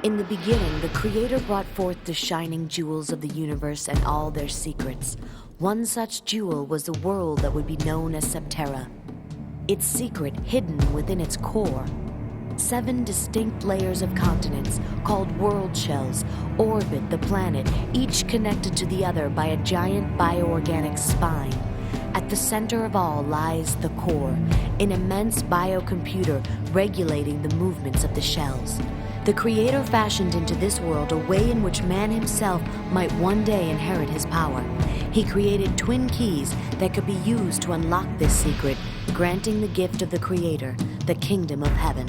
In the beginning, the Creator brought forth the shining jewels of the universe and all their secrets. One such jewel was the world that would be known as Septerra. Its secret hidden within its core. 7 distinct layers of continents, called world shells, orbit the planet, each connected to the other by a giant bioorganic spine. At the center of all lies the core, an immense biocomputer regulating the movements of the shells. The Creator fashioned into this world a way in which man himself might one day inherit his power. He created twin keys that could be used to unlock this secret, granting the gift of the Creator, the kingdom of heaven.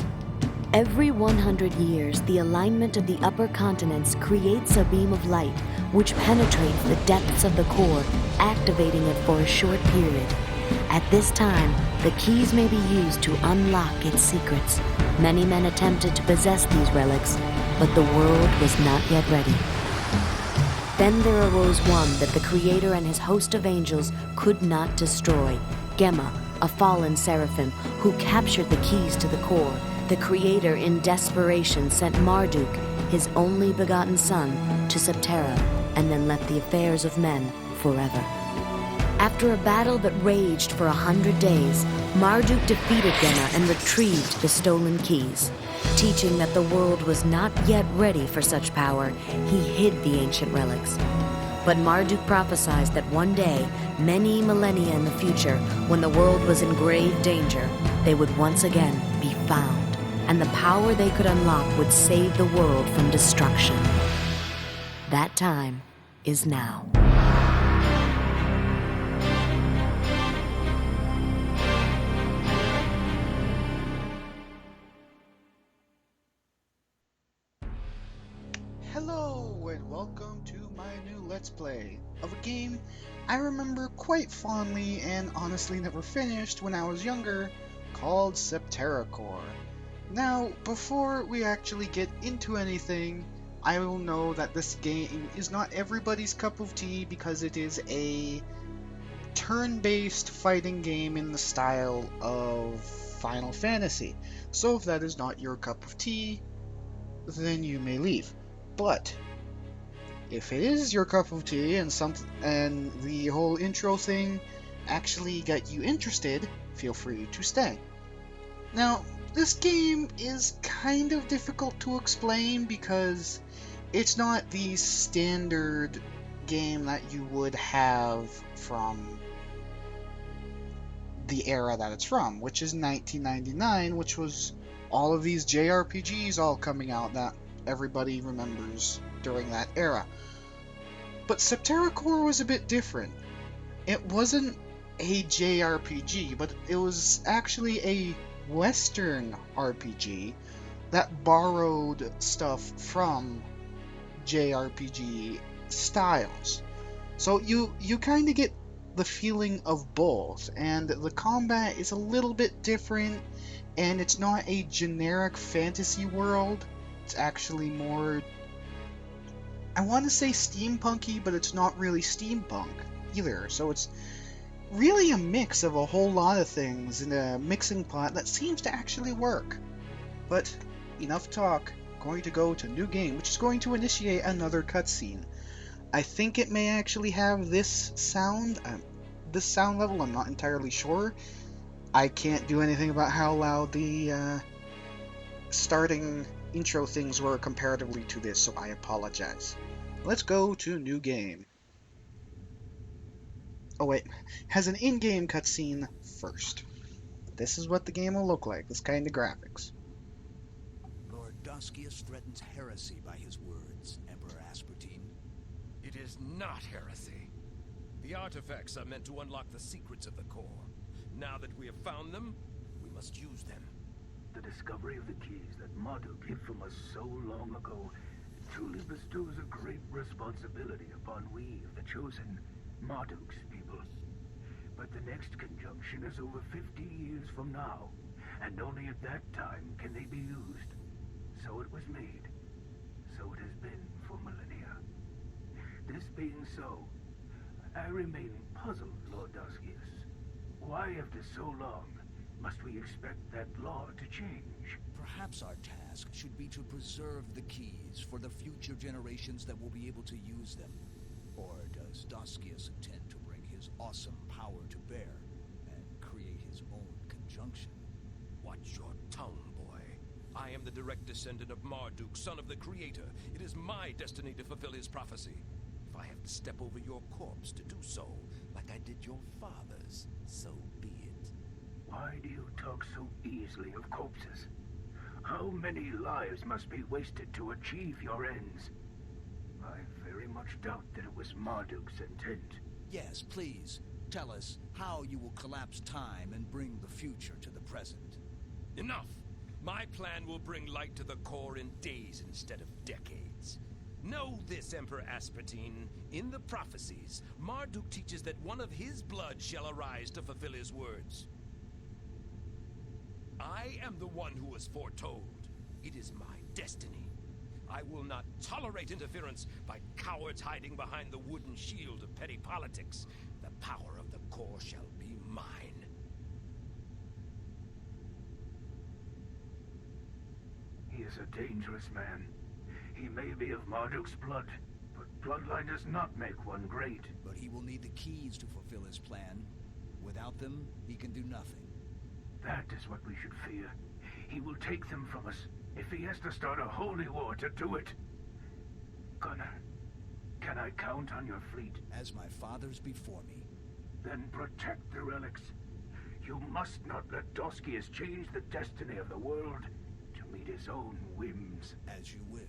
Every 100 years, the alignment of the upper continents creates a beam of light, which penetrates the depths of the core, activating it for a short period. At this time, the keys may be used to unlock its secrets. Many men attempted to possess these relics, but the world was not yet ready. Then there arose one that the Creator and his host of angels could not destroy, Gemma, a fallen seraphim, who captured the keys to the core. The Creator, in desperation, sent Marduk, his only begotten son, to Septerra, and then left the affairs of men forever. After a battle that raged for 100 days, Marduk defeated Gemma and retrieved the stolen keys. Teaching that the world was not yet ready for such power, he hid the ancient relics. But Marduk prophesied that one day, many millennia in the future, when the world was in grave danger, they would once again be found, and the power they could unlock would save the world from destruction. That time is now. Hello and welcome to my new Let's Play of a game I remember quite fondly and honestly never finished when I was younger, called Septerra Core. Now, before we actually get into anything, I will know that this game is not everybody's cup of tea because it is a turn-based fighting game in the style of Final Fantasy. So if that is not your cup of tea, then you may leave. But if it is your cup of tea and the whole intro thing actually got you interested, feel free to stay. Now, this game is kind of difficult to explain because it's not the standard game that you would have from the era that it's from, which is 1999, which was all of these JRPGs all coming out that everybody remembers during that era. But Septerra Core was a bit different. It wasn't a JRPG, but it was actually a Western RPG that borrowed stuff from JRPG styles. So you kind of get the feeling of both, and the combat is a little bit different, and it's not a generic fantasy world. It's actually more, I want to say steampunky, but it's not really steampunk either. So it's really a mix of a whole lot of things in a mixing pot that seems to actually work. But enough talk. I'm going to go to new game, which is going to initiate another cutscene. I think it may actually have this sound level. I'm not entirely sure. I can't do anything about how loud the starting intro things were comparatively to this, so I apologize. Let's go to new game. Oh wait, has an in-game cutscene first. This is what the game will look like, this kind of graphics. Lord Doscius threatens heresy by his words, Emperor Aspartine. It is not heresy. The artifacts are meant to unlock the secrets of the core. Now that we have found them, we must use them. The discovery of the keys that Marduk hid from us so long ago truly bestows a great responsibility upon we of the chosen, Marduk's people. But the next conjunction is over 50 years from now, and only at that time can they be used. So it was made. So it has been for millennia. This being so, I remain puzzled, Lord Doscius. Why after so long Must we expect that law to change? Perhaps our task should be to preserve the keys for the future generations that will be able to use them. Or does Doskius intend to bring his awesome power to bear and create his own conjunction? Watch your tongue, boy. I am the direct descendant of Marduk, son of the Creator. It is my destiny to fulfill his prophecy. If I have to step over your corpse to do so, like I did your father's, so be it. Why do you talk so easily of corpses? How many lives must be wasted to achieve your ends? I very much doubt that it was Marduk's intent. Yes, please. Tell us how you will collapse time and bring the future to the present. Enough! My plan will bring light to the core in days instead of decades. Know this, Emperor Aspartine. In the prophecies, Marduk teaches that one of his blood shall arise to fulfill his words. I am the one who was foretold. It is my destiny. I will not tolerate interference by cowards hiding behind the wooden shield of petty politics. The power of the core shall be mine. He is a dangerous man. He may be of Marduk's blood, but bloodline does not make one great. But he will need the keys to fulfill his plan. Without them, he can do nothing. That is what we should fear. He will take them from us if he has to start a holy war to do it. Gunnar, can I count on your fleet? As my fathers before me. Then protect the relics. You must not let Doskius change the destiny of the world to meet his own whims. As you wish.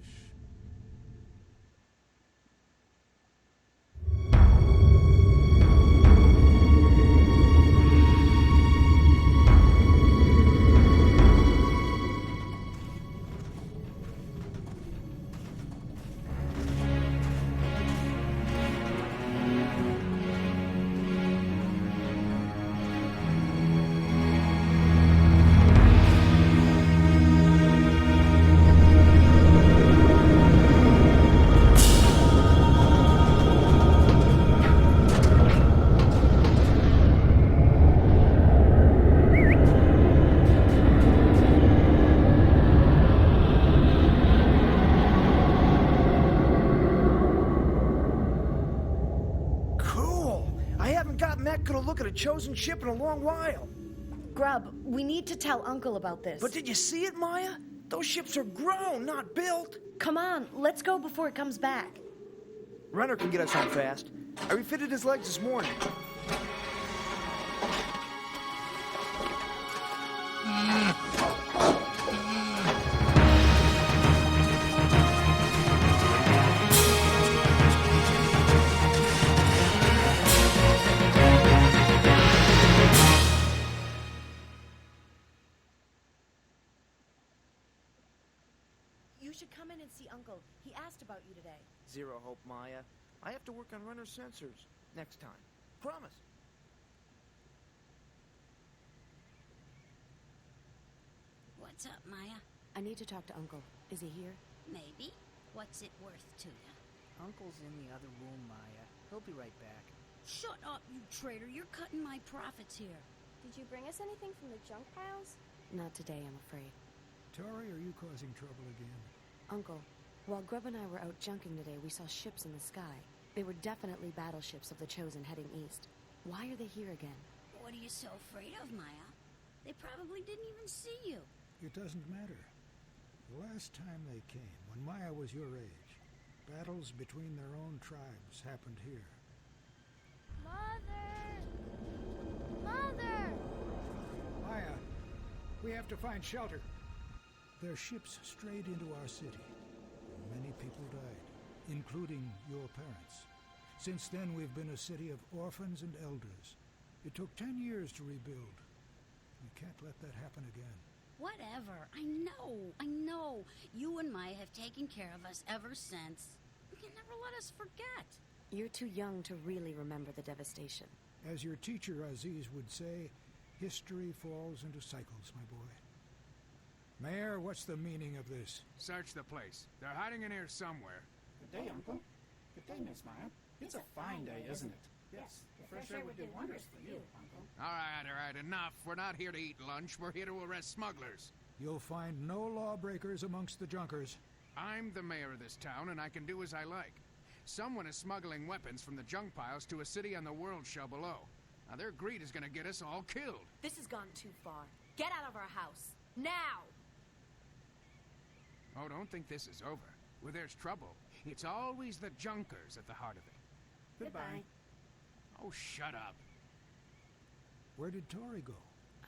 Look at a chosen ship in a long while. Grub, we need to tell Uncle about this. But did you see it, Maya? Those ships are grown, not built. Come on, let's go before it comes back. Renner can get us home fast. I refitted his legs this morning. You should come in and see Uncle. He asked about you today. Zero hope, Maya. I have to work on Renner's sensors. Next time. Promise. What's up, Maya? I need to talk to Uncle. Is he here? Maybe. What's it worth to you? Uncle's in the other room, Maya. He'll be right back. Shut up, you traitor. You're cutting my profits here. Did you bring us anything from the junk piles? Not today, I'm afraid. Tori, are you causing trouble again? Uncle, while Grub and I were out junking today, we saw ships in the sky. They were definitely battleships of the Chosen heading east. Why are they here again? What are you so afraid of, Maya? They probably didn't even see you. It doesn't matter. The last time they came, when Maya was your age, battles between their own tribes happened here. Mother! Mother! Maya, we have to find shelter. Their ships strayed into our city, and many people died, including your parents. Since then, we've been a city of orphans and elders. It took 10 years to rebuild. We can't let that happen again. Whatever. I know. You and Maya have taken care of us ever since. You can never let us forget. You're too young to really remember the devastation. As your teacher Aziz would say, history falls into cycles, my boy. Mayor, what's the meaning of this? Search the place. They're hiding in here somewhere. Good day, Uncle. Good day, Miss Maya. It's a fine day, isn't it? Yes, the fresh air would do wonders for you, Uncle. Alright, enough. We're not here to eat lunch. We're here to arrest smugglers. You'll find no lawbreakers amongst the junkers. I'm the mayor of this town, and I can do as I like. Someone is smuggling weapons from the junk piles to a city on the world shell below. Now, their greed is gonna get us all killed. This has gone too far. Get out of our house. Now! Oh, don't think this is over. Where there's trouble, it's always the junkers at the heart of it. Goodbye. Oh, shut up. Where did Tori go?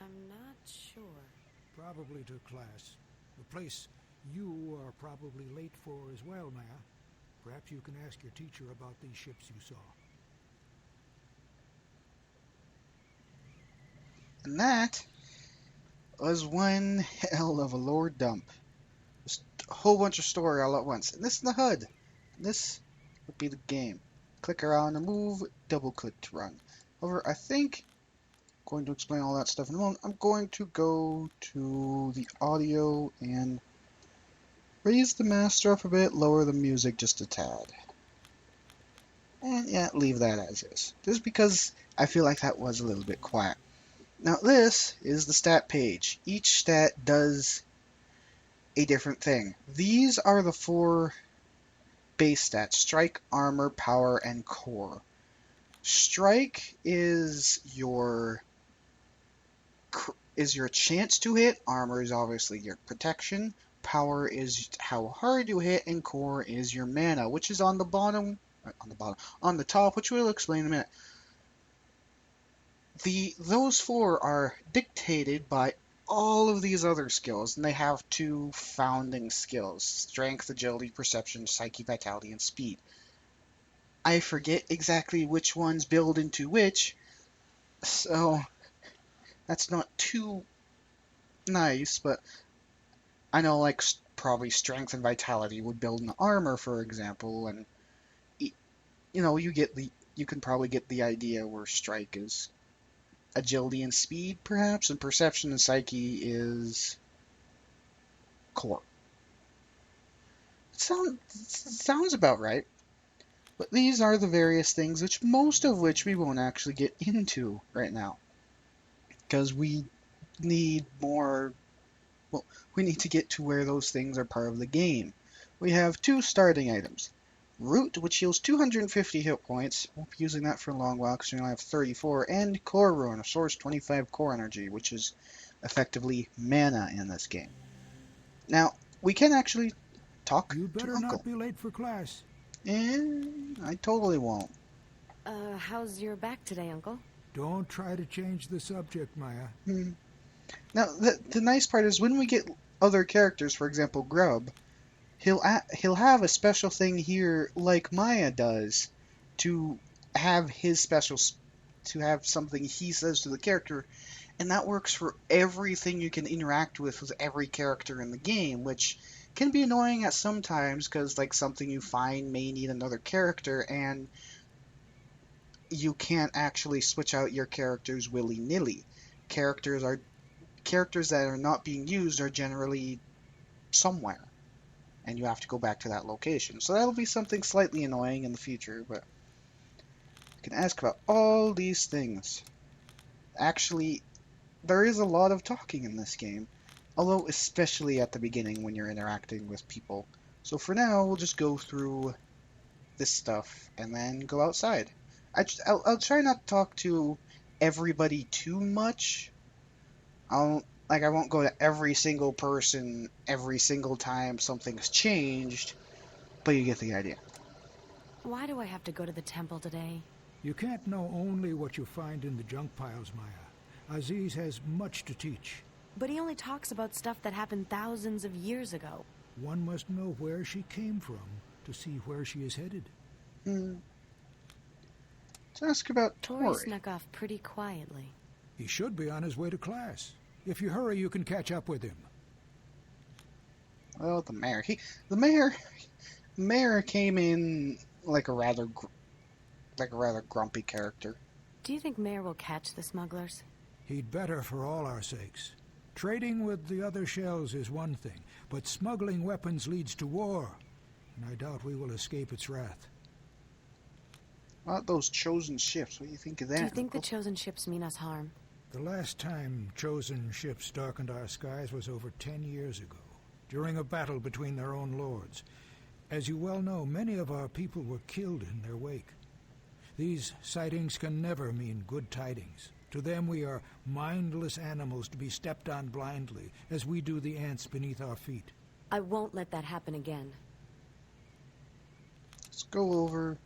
I'm not sure. Probably to class. The place you are probably late for as well, Maya. Perhaps you can ask your teacher about these ships you saw. And that was one hell of a lore dump. Just a whole bunch of story all at once. And this is the HUD. This would be the game. Click around to move, double click to run. However, I think I'm going to explain all that stuff in a moment. I'm going to go to the audio and raise the master up a bit, lower the music just a tad. And yeah, leave that as is. Just because I feel like that was a little bit quiet. Now this is the stat page. Each stat does a different thing. These are the 4 base stats: strike, armor, power, and core. Strike is your chance to hit. Armor is obviously your protection. Power is how hard you hit, and core is your mana, which is on the top, which we'll explain in a minute. Those 4 are dictated by all of these other skills, and they have 2 founding skills: strength, agility, perception, psyche, vitality, and speed. I forget exactly which ones build into which, so that's not too nice, but I know, like, probably strength and vitality would build an armor, for example, and you can probably get the idea where strike is agility and speed, perhaps, and perception and psyche is core. Sounds about right. But these are the various things, most of which we won't actually get into right now, because we need more. Well, we need to get to where those things are part of the game. We have 2 starting items. Root, which heals 250 hit points. Won't be using that for a long while because we only have 34. And Core Ruin, a source 25 core energy, which is effectively mana in this game. Now, we can actually talk to Uncle. You better not be late for class. I totally won't. How's your back today, Uncle? Don't try to change the subject, Maya. Now, the nice part is when we get other characters, for example, Grub, he'll have a special thing here, like Maya does, to have something he says to the character, and that works for everything you can interact with every character in the game, which can be annoying at some times because, like, something you find may need another character, and you can't actually switch out your characters willy-nilly. Characters that are not being used are generally somewhere, and you have to go back to that location. So that'll be something slightly annoying in the future, but you can ask about all these things. Actually, there is a lot of talking in this game, although especially at the beginning when you're interacting with people. So for now, we'll just go through this stuff and then go outside. I'll try not to talk to everybody too much. I won't go to every single person every single time something's changed, but you get the idea. Why do I have to go to the temple today? You can't know only what you find in the junk piles, Maya. Aziz has much to teach. But he only talks about stuff that happened thousands of years ago. One must know where she came from to see where she is headed. Let's ask about Tori Tori. snuck off pretty quietly. He should be on his way to class. If you hurry, you can catch up with him. Well, the mayor came in like a rather grumpy character. Do you think Mayor will catch the smugglers? He'd better for all our sakes. Trading with the other shells is one thing, but smuggling weapons leads to war, and I doubt we will escape its wrath. What about those chosen ships? What do you think of that? Do you think the chosen ships mean us harm? The last time chosen ships darkened our skies was over 10 years ago, during a battle between their own lords. As you well know, many of our people were killed in their wake. These sightings can never mean good tidings. To them we are mindless animals to be stepped on blindly, as we do the ants beneath our feet. I won't let that happen again. Let's go over.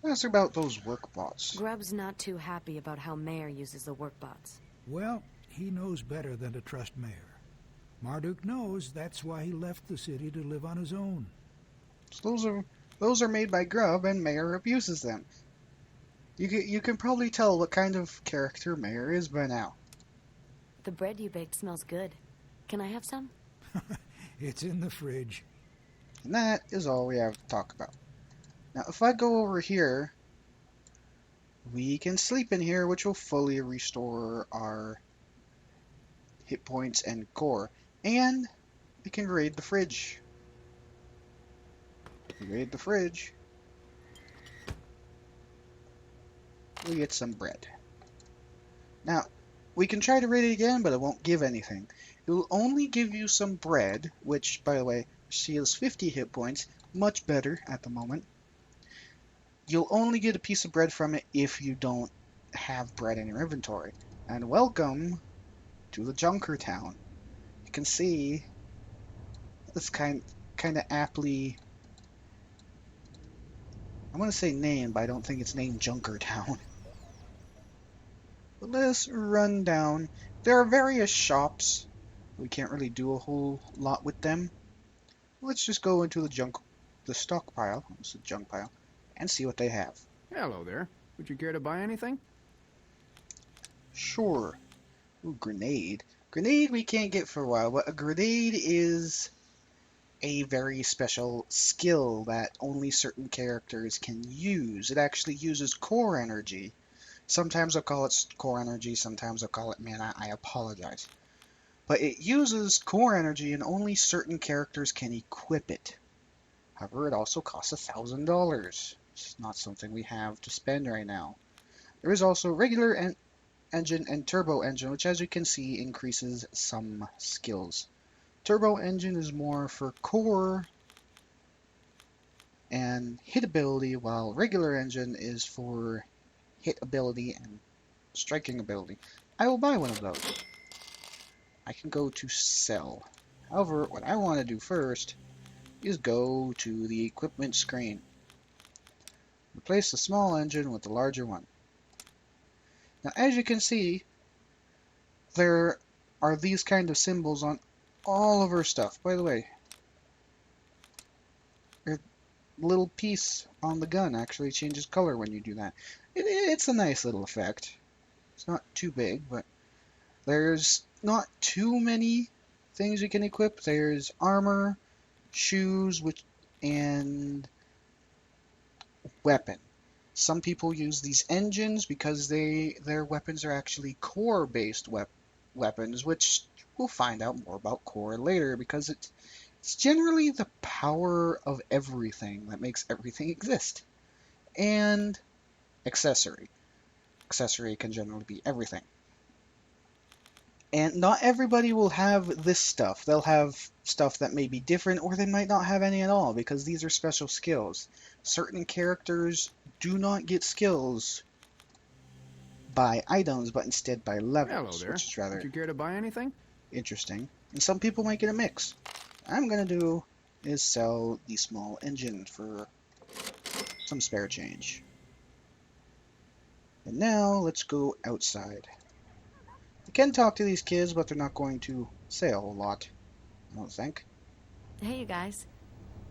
Let's ask about those work bots. Grub's not too happy about how Mayor uses the work bots. Well, he knows better than to trust Mayor. Marduk knows that's why he left the city to live on his own. So those are made by Grub, and Mayor abuses them. You can probably tell what kind of character Mayor is by now. The bread you baked smells good. Can I have some? It's in the fridge. And that is all we have to talk about. Now, if I go over here, we can sleep in here, which will fully restore our hit points and core. And we can raid the fridge. Raid the fridge. We get some bread. Now, we can try to raid it again, but it won't give anything. It will only give you some bread, which, by the way, steals 50 hit points. Much better at the moment. You'll only get a piece of bread from it if you don't have bread in your inventory. And welcome to the Junker Town. You can see this kind of aptly, I want to say named, but I don't think it's named Junker Town. But let's run down. There are various shops. We can't really do a whole lot with them. Let's just go into the stockpile. It's a junk pile. And see what they have. Hello there. Would you care to buy anything? Sure. Ooh, grenade. Grenade we can't get for a while, but a grenade is a very special skill that only certain characters can use. It actually uses core energy. Sometimes I'll call it core energy, sometimes I'll call it mana. I apologize. But it uses core energy and only certain characters can equip it. However, it also costs $1,000. It's not something we have to spend right now. There is also regular engine and turbo engine, which as you can see increases some skills. Turbo engine is more for core and hit ability, while regular engine is for hit ability and striking ability. I will buy one of those. I can go to sell. However, what I want to do first is go to the equipment screen. Replace the small engine with the larger one. Now, as you can see, there are these kind of symbols on all of our stuff. By the way, a little piece on the gun actually changes color when you do that. It's a nice little effect. It's not too big, but there's not too many things you can equip. There's armor, shoes, and weapon. Some people use these engines because their weapons are actually core-based weapons, which we'll find out more about core later, because it's generally the power of everything that makes everything exist. And accessory. Accessory can generally be everything. And not everybody will have this stuff. They'll have stuff that may be different, or they might not have any at all, because these are special skills. Certain characters do not get skills by items, but instead by levels. Hello there. Which is rather Would you care to buy anything? interesting. And some people might get a mix. What I'm going to do is sell the small engine for some spare change. And now, let's go outside. I can talk to these kids, but they're not going to say a whole lot, I don't think. Hey, you guys.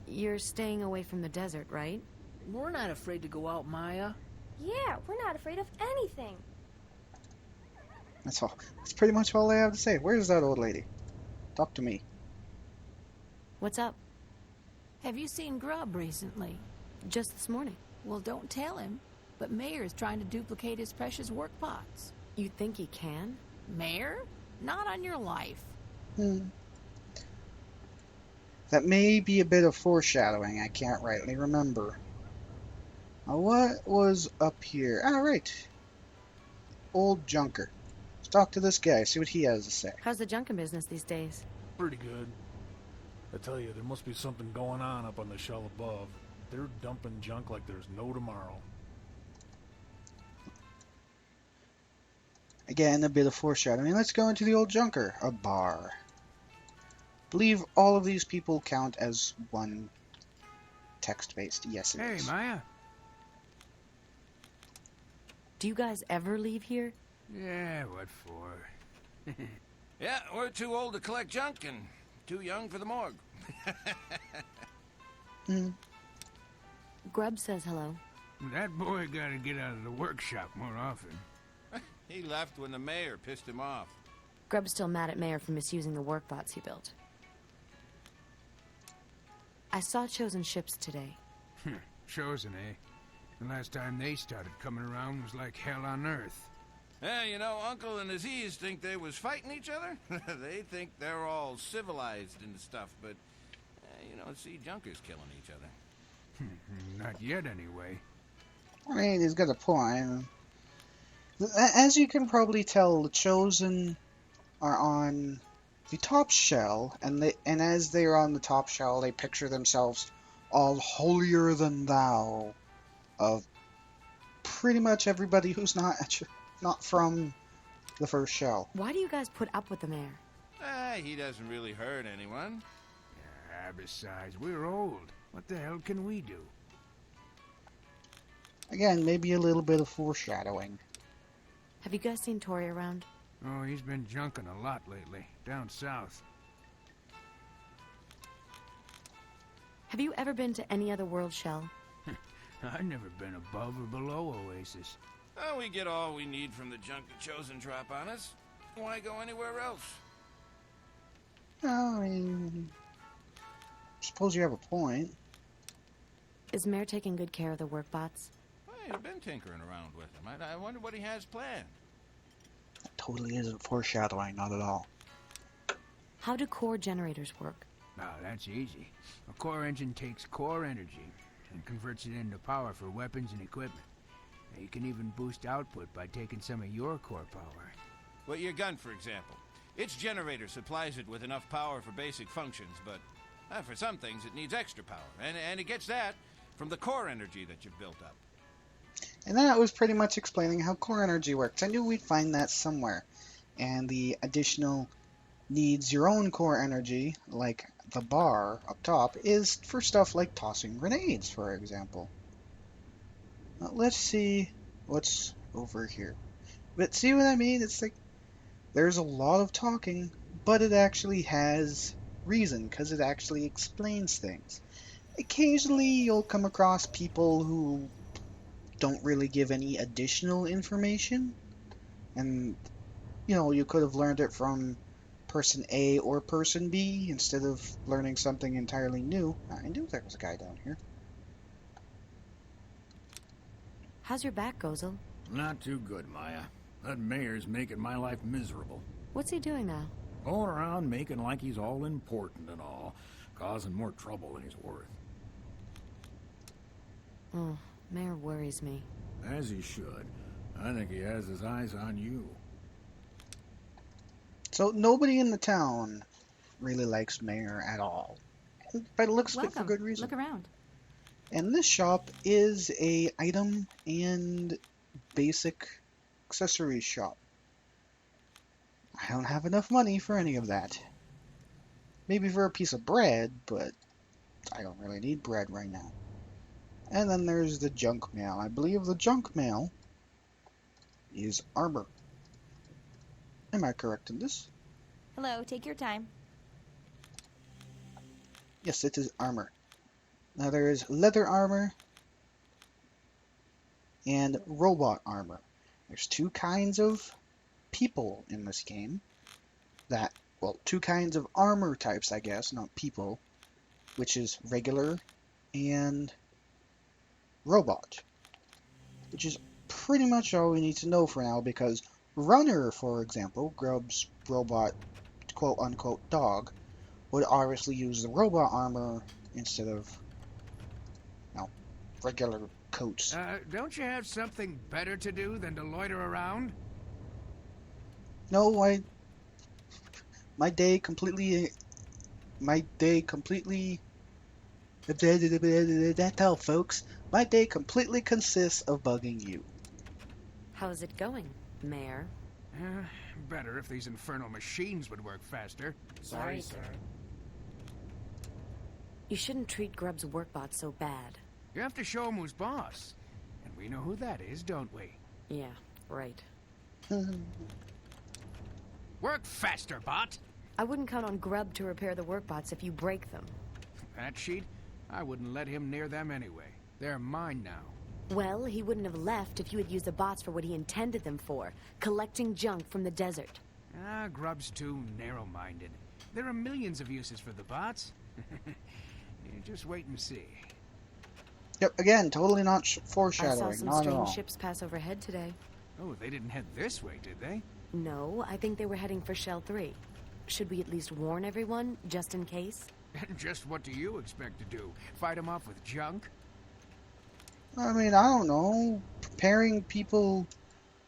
You're staying away from the desert, right? We're not afraid to go out, Maya. Yeah, we're not afraid of anything. That's all. That's pretty much all I have to say. Where's that old lady? Talk to me. What's up? Have you seen Grub recently? Just this morning. Well, don't tell him, but Mayor's trying to duplicate his precious work pots. You think he can? Mayor? Not on your life. That may be a bit of foreshadowing. I can't rightly remember. Now, what was up here? Ah, right. Old Junker. Let's talk to this guy, see what he has to say. How's the junkin' business these days? Pretty good. I tell you, there must be something going on up on the shell above. They're dumping junk like there's no tomorrow. Again, a bit of foreshadowing. Let's go into the old junker, a bar. Believe all of these people count as one text-based. Yes, it is. Hey, Maya. Do you guys ever leave here? Yeah, what for? Yeah, we're too old to collect junk and too young for the morgue. Grub says hello. That boy gotta get out of the workshop more often. He left when the mayor pissed him off. Grub's still mad at Mayor for misusing the work bots he built. I saw Chosen ships today. Chosen, eh? The last time they started coming around was like hell on earth. Yeah, you know, Uncle and Aziz think they was fighting each other. They think they're all civilized and stuff, but, you know, see junkers killing each other. Not yet, anyway. I mean, he's got a point. As you can probably tell, the Chosen are on the top shell, and as they are on the top shell, they picture themselves all holier than thou of pretty much everybody who's not from the first shell. Why do you guys put up with the mayor? He doesn't really hurt anyone. Yeah, besides, we're old. What the hell can we do? Again, maybe a little bit of foreshadowing. Have you guys seen Tori around? Oh, he's been junking a lot lately, down south. Have you ever been to any other world shell? I've never been above or below Oasis. Oh, we get all we need from the junk the Chosen drop on us. Why go anywhere else? I mean, suppose you have a point. Is Mayor taking good care of the work bots? Well, you've been tinkering around with him. I wonder what he has planned. That totally isn't foreshadowing, not at all. How do core generators work? Oh, that's easy. A core engine takes core energy and converts it into power for weapons and equipment. You can even boost output by taking some of your core power. Well, your gun, for example. Its generator supplies it with enough power for basic functions, but for some things it needs extra power. And it gets that from the core energy that you've built up. And that was pretty much explaining how core energy works. I knew we'd find that somewhere. And the additional needs your own core energy, like the bar up top, is for stuff like tossing grenades, for example. Now, let's see what's over here. But see what I mean? It's like there's a lot of talking, but it actually has reason, because it actually explains things. Occasionally you'll come across people who don't really give any additional information, and you know, you could have learned it from person A or person B instead of learning something entirely new. I knew there was a guy down here. How's your back, Gozel? Not too good, Maya. That mayor's making my life miserable. What's he doing now? Going around making like he's all important and all, causing more trouble than he's worth. Oh, Mayor worries me. As he should. I think he has his eyes on you. So nobody in the town really likes Mayor at all. But it looks like for good reason. Look around. And this shop is a item and basic accessories shop. I don't have enough money for any of that. Maybe for a piece of bread, but I don't really need bread right now. And then there's the junk mail. I believe the junk mail is armor. Am I correct in this? Hello, take your time. Yes, it is armor. Now there is leather armor and robot armor. There's two kinds of people in this game. Well, two kinds of armor types, I guess, not people, which is regular and robot, which is pretty much all we need to know for now, because Runner, for example, Grub's robot quote-unquote dog, would obviously use the robot armor instead of, you know, regular coats. Don't you have something better to do than to loiter around? No, my day completely. That's all, folks. My day completely consists of bugging you. How's it going, Mayor? Better if these infernal machines would work faster. Sorry, sir. You shouldn't treat Grubb's workbot so bad. You have to show him who's boss. And we know who that is, don't we? Yeah, right. Work faster, bot! I wouldn't count on Grubb to repair the workbots if you break them. That sheet? I wouldn't let him near them anyway. They're mine now. Well, he wouldn't have left if you had used the bots for what he intended them for, collecting junk from the desert. Grubb's too narrow-minded. There are millions of uses for the bots. You just wait and see. Yep, again, totally not I foreshadowing. saw some Not at strange all. ships pass overhead today. Oh, they didn't head this way, did they? No, I think they were heading for Shell 3. Should we at least warn everyone, just in case? And just what do you expect to do? Fight them off with junk? I mean, I don't know. Preparing people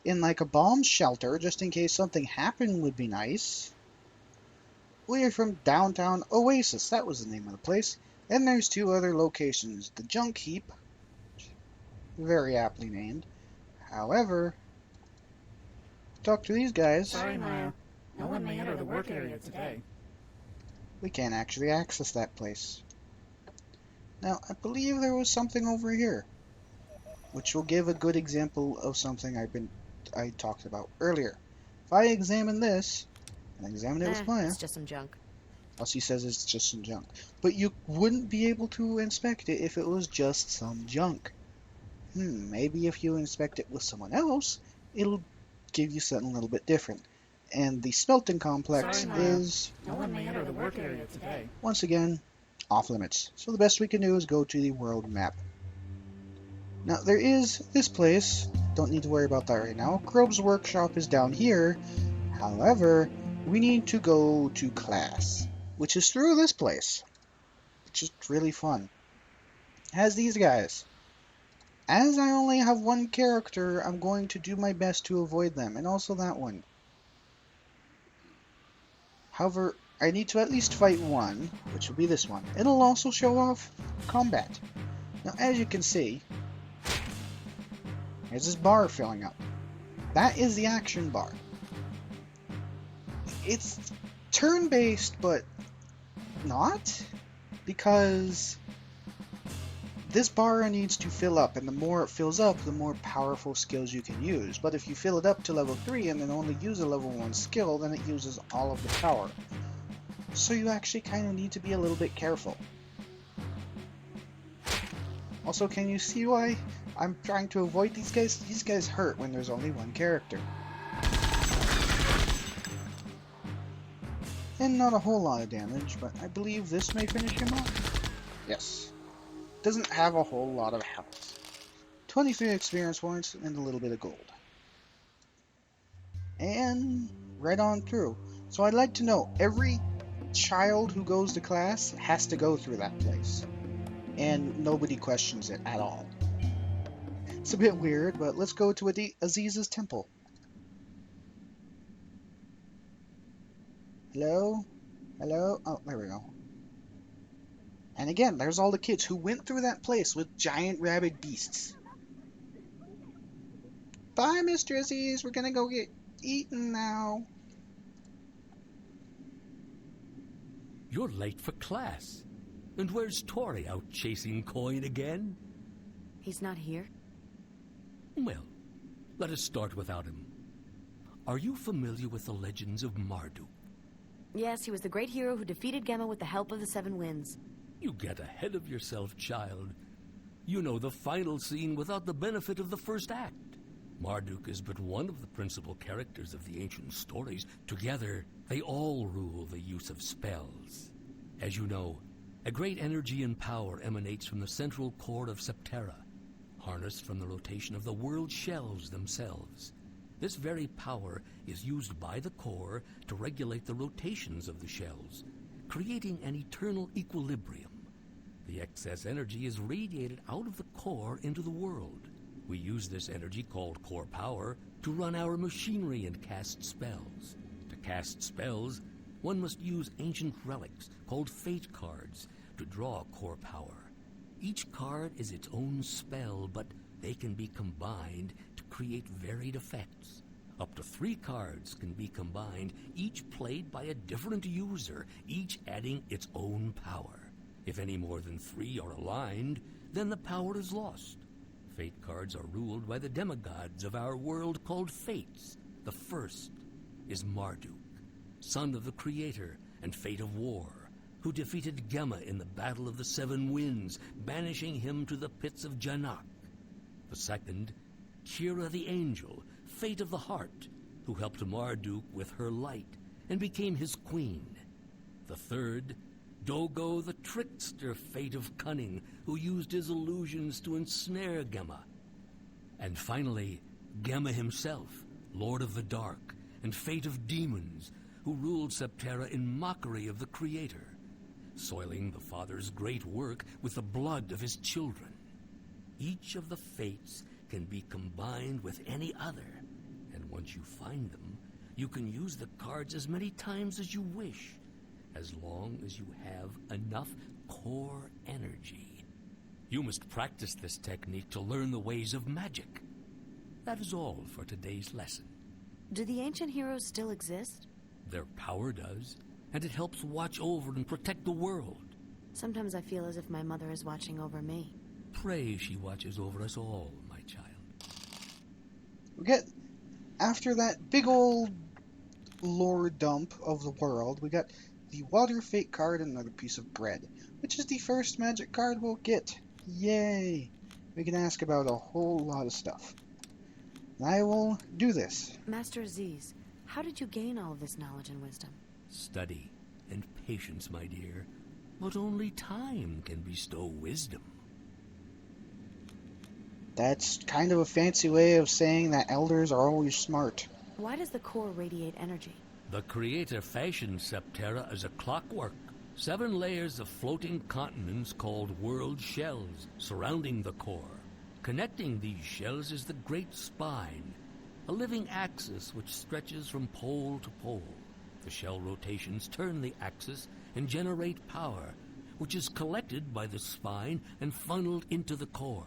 in like a bomb shelter just in case something happened would be nice. We're from downtown Oasis. That was the name of the place. And there's two other locations. The Junk Heap, very aptly named. However, talk to these guys. Sorry, Maya. No one may enter the work area today. We can't actually access that place. Now, I believe there was something over here, which will give a good example of something I talked about earlier. If I examine this, and examine it with Maya, it's just some junk. Elsie says it's just some junk. But you wouldn't be able to inspect it if it was just some junk. Maybe if you inspect it with someone else, it'll give you something a little bit different. And the smelting complex is, no one may enter the work area today. Once again, off limits. So the best we can do is go to the world map. Now there is this place, don't need to worry about that right now. Grubb's workshop is down here. However, we need to go to class, which is through this place, which is really fun. It has these guys. As I only have one character, I'm going to do my best to avoid them, and also that one. However, I need to at least fight one, which will be this one. It'll also show off combat. Now, as you can see, there's this bar filling up. That is the action bar. It's turn-based, but not, because this bar needs to fill up, and the more it fills up, the more powerful skills you can use. But if you fill it up to level 3 and then only use a level 1 skill, then it uses all of the power. So you actually kind of need to be a little bit careful. Also, can you see why I'm trying to avoid these guys? These guys hurt when there's only one character. And not a whole lot of damage, but I believe this may finish him off. Yes. Doesn't have a whole lot of health. 23 experience points and a little bit of gold. And right on through. So I'd like to know, every child who goes to class has to go through that place. And nobody questions it at all. It's a bit weird, but let's go to Aziz's temple. Hello? Hello? Oh, there we go. And again, there's all the kids who went through that place with giant rabid beasts. Bye, Mr. Aziz. We're gonna go get eaten now. You're late for class. And where's Tori, out chasing coin again? He's not here? Well, let us start without him. Are you familiar with the Legends of Mardle? Yes, he was the great hero who defeated Gemma with the help of the Seven Winds. You get ahead of yourself, child. You know the final scene without the benefit of the first act. Marduk is but one of the principal characters of the ancient stories. Together, they all rule the use of spells. As you know, a great energy and power emanates from the central core of Septerra, harnessed from the rotation of the world shells themselves. This very power is used by the core to regulate the rotations of the shells, creating an eternal equilibrium. The excess energy is radiated out of the core into the world, We use this energy, called core power, to run our machinery and cast spells. To cast spells, one must use ancient relics, called fate cards, to draw core power. Each card is its own spell, but they can be combined to create varied effects. Up to 3 cards can be combined, each played by a different user, each adding its own power. If any more than 3 are aligned, then the power is lost. Fate cards are ruled by the demigods of our world called Fates. The first is Marduk, son of the Creator and Fate of War, who defeated Gemma in the Battle of the Seven Winds, banishing him to the pits of Janak. The second, Kira the Angel, Fate of the Heart, who helped Marduk with her light and became his queen. The third, Dogo the Trickster, Fate of Cunning, who used his illusions to ensnare Gemma. And finally, Gemma himself, Lord of the Dark and Fate of Demons, who ruled Septerra in mockery of the Creator, soiling the Father's great work with the blood of his children. Each of the fates can be combined with any other, and once you find them, you can use the cards as many times as you wish, as long as you have enough core energy. You must practice this technique to learn the ways of magic. That is all for today's lesson. Do the ancient heroes still exist? Their power does, and it helps watch over and protect the world. Sometimes I feel as if my mother is watching over me. Pray she watches over us all, my child. We get, after that big old lore dump of the world, we got the Water Fate card and another piece of bread, which is the first magic card we'll get. Yay! We can ask about a whole lot of stuff. And I will do this. Master Aziz, how did you gain all of this knowledge and wisdom? Study and patience, my dear. But only time can bestow wisdom. That's kind of a fancy way of saying that elders are always smart. Why does the core radiate energy? The Creator fashioned Septerra as a clockwork. 7 layers of floating continents called world shells surrounding the core. Connecting these shells is the Great Spine, a living axis which stretches from pole to pole. The shell rotations turn the axis and generate power, which is collected by the spine and funneled into the core.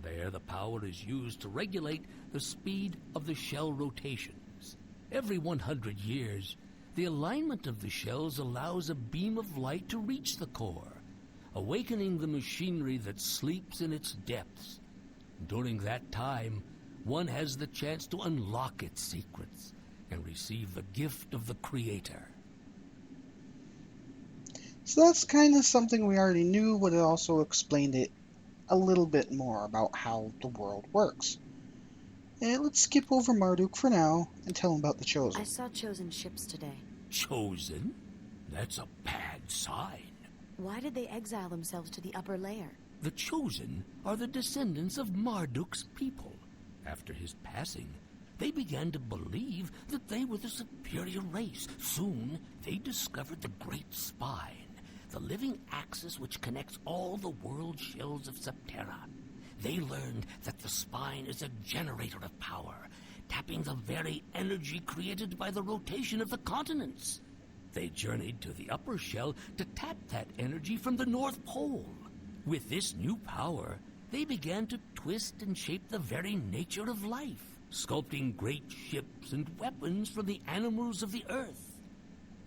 There, the power is used to regulate the speed of the shell rotations. Every 100 years, the alignment of the shells allows a beam of light to reach the core, awakening the machinery that sleeps in its depths. During that time, one has the chance to unlock its secrets and receive the gift of the Creator. So that's kind of something we already knew, but it also explained it a little bit more about how the world works. And let's skip over Marduk for now and tell him about the Chosen. I saw Chosen ships today. Chosen? That's a bad sign. Why did they exile themselves to the upper layer? The Chosen are the descendants of Marduk's people. After his passing, they began to believe that they were the superior race. Soon, they discovered the Great Spine, the living axis which connects all the world shells of Septerra. They learned that the spine is a generator of power, tapping the very energy created by the rotation of the continents. They journeyed to the upper shell to tap that energy from the North Pole. With this new power, they began to twist and shape the very nature of life, sculpting great ships and weapons from the animals of the earth.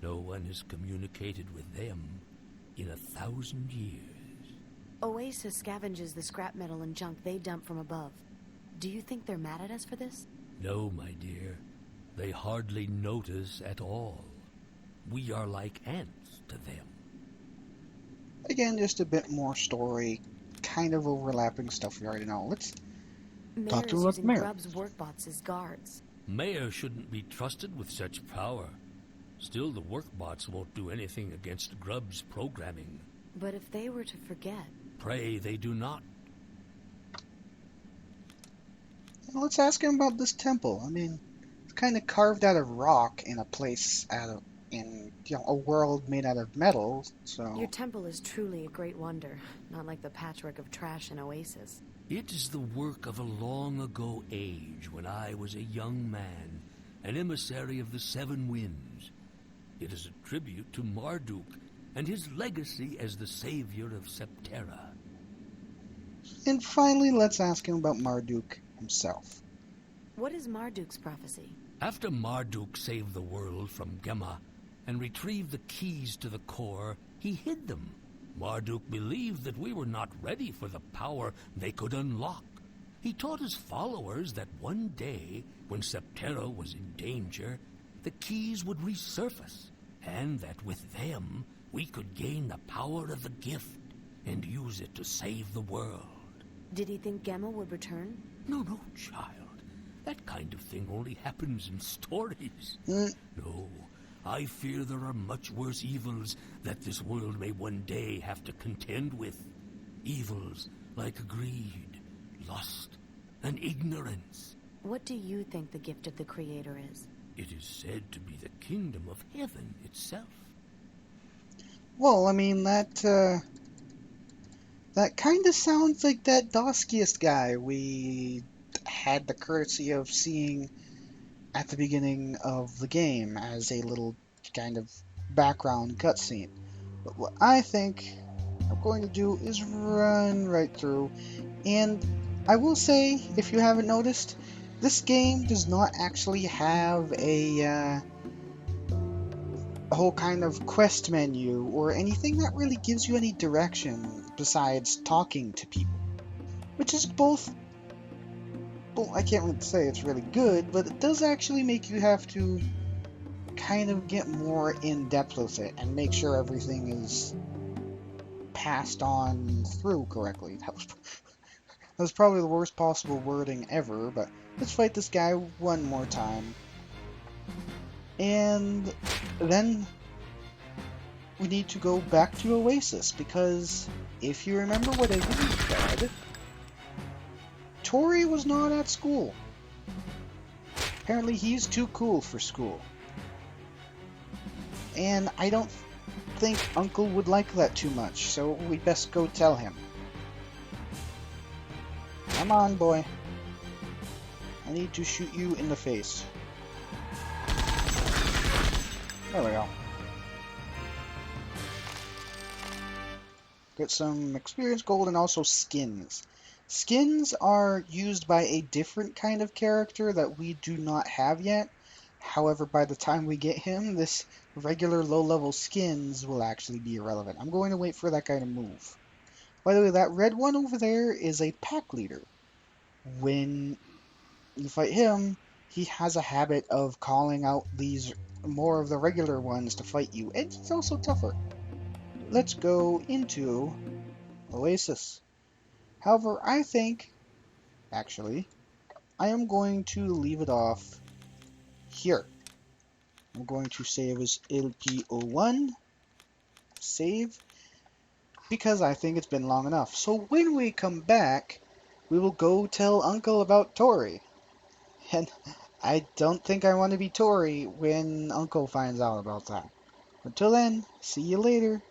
No one has communicated with them in 1,000 years. Oasis scavenges the scrap metal and junk they dump from above. Do you think they're mad at us for this? No, my dear. They hardly notice at all. We are like ants to them. Again, just a bit more story, kind of overlapping stuff we already know. Let's talk to using Mayor. Grub's workbots as guards. Mayor shouldn't be trusted with such power. Still, the workbots won't do anything against Grub's programming. But if they were to forget... Pray they do not. Let's ask him about this temple. I mean, it's kind of carved out of rock in a place in a world made out of metal, so... Your temple is truly a great wonder, not like the patchwork of trash in Oasis. It is the work of a long-ago age when I was a young man, an emissary of the Seven Winds. It is a tribute to Marduk and his legacy as the savior of Septerra. And finally, let's ask him about Marduk himself. What is Marduk's prophecy? After Marduk saved the world from Gemma and retrieved the keys to the core, he hid them. Marduk believed that we were not ready for the power they could unlock. He taught his followers that one day, when Septerra was in danger, the keys would resurface, and that with them we could gain the power of the gift and use it to save the world. Did he think Gemma would return? No, child. That kind of thing only happens in stories. No, I fear there are much worse evils that this world may one day have to contend with. Evils like greed, lust, and ignorance. What do you think the gift of the Creator is? It is said to be the kingdom of heaven itself. Well, I mean, that kind of sounds like that Doskiest guy we had the courtesy of seeing at the beginning of the game as a little kind of background cutscene. But what I think I'm going to do is run right through, and I will say, if you haven't noticed, this game does not actually have a whole kind of quest menu or anything that really gives you any direction besides talking to people, which is both, well, I can't really say it's really good, but it does actually make you have to kind of get more in depth with it and make sure everything is passed on through correctly. That was probably the worst possible wording ever, but let's fight this guy one more time. And then we need to go back to Oasis, because if you remember what I really said, Tori was not at school. Apparently he's too cool for school. And I don't think Uncle would like that too much, so we best go tell him. Come on, boy. I need to shoot you in the face. There we go. Get some experience gold and also skins. Skins are used by a different kind of character that we do not have yet. However, by the time we get him, this regular low-level skins will actually be irrelevant. I'm going to wait for that guy to move. By the way, that red one over there is a pack leader. When you fight him, he has a habit of calling out these more of the regular ones to fight you, and he's also tougher. Let's go into Oasis. However, I think, actually, I am going to leave it off here. I'm going to save as LPO1, save, because I think it's been long enough. So when we come back, we will go tell Uncle about Tori. And I don't think I want to be Tori when Uncle finds out about that. Until then, see you later.